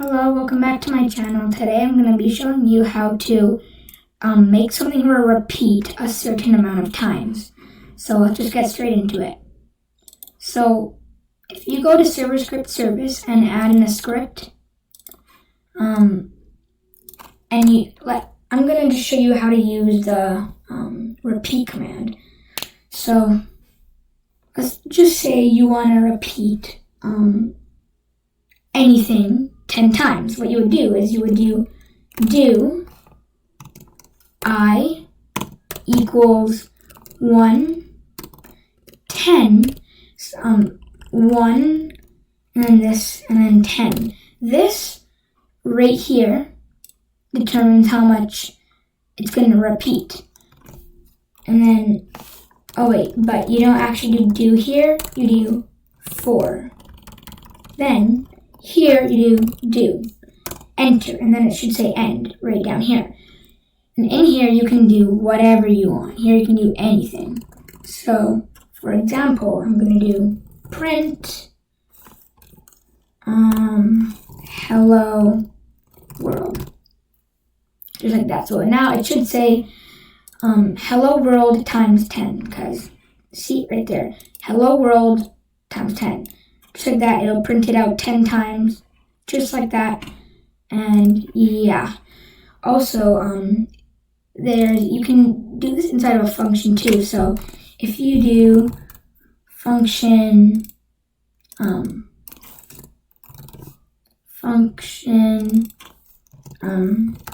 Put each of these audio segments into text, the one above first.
Hello, welcome back to my channel. Today I'm going to be showing you how to make something repeat a certain amount of times. So let's just get straight into it. So if you go to server script service and add in a script, I'm going to just show you how to use the repeat command. So let's just say you want to repeat anything 10 times. What you would do is you would do I equals 1, 10, 1, and then this, and then 10. This right here determines how much it's going to repeat. And then, oh wait, but you don't actually do here, you do 4. Then here you do enter, and then it should say end right down here. And in here you can do whatever you want. Here you can do anything. So for example, I'm going to do print hello world. Just like that. So now it should say hello world times 10, because see right there, hello world times 10. Just like that, it'll print it out 10 times, just like that. And yeah, also you can do this inside of a function too. So if you do function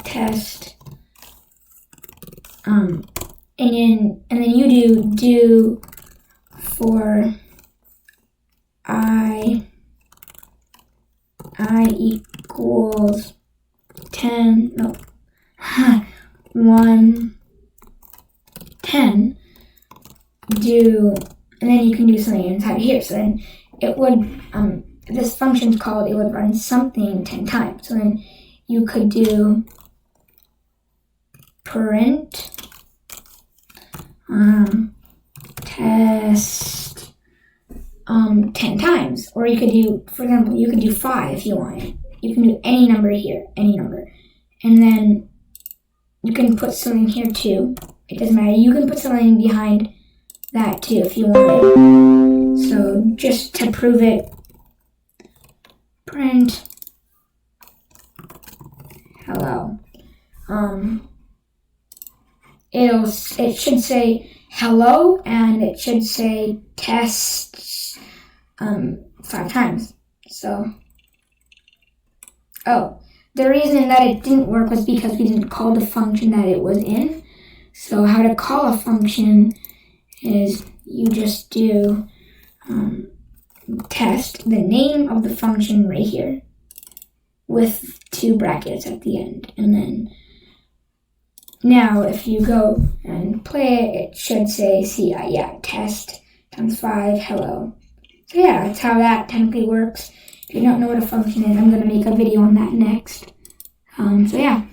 test and then you do for I equals 10, no, 1, 10, and then you can do something inside here. So then it would, this function's called, it would run something 10 times. So then you could do print test 10 times, or you could do, for example, you could do 5 if you wanted. You can do any number here, any number, and then you can put something here too. It doesn't matter. You can put something behind that too if you wanted. So just to prove it, print hello. It should say hello, and it should say tests 5 times. So, the reason that it didn't work was because we didn't call the function that it was in. So how to call a function is you just do test, the name of the function right here, with 2 brackets at the end. And then now if you go and play it, it should say, test times 5, hello. So yeah, that's how that technically works. If you don't know what a function is, I'm going to make a video on that next. So yeah,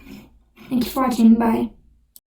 thank you for watching, bye.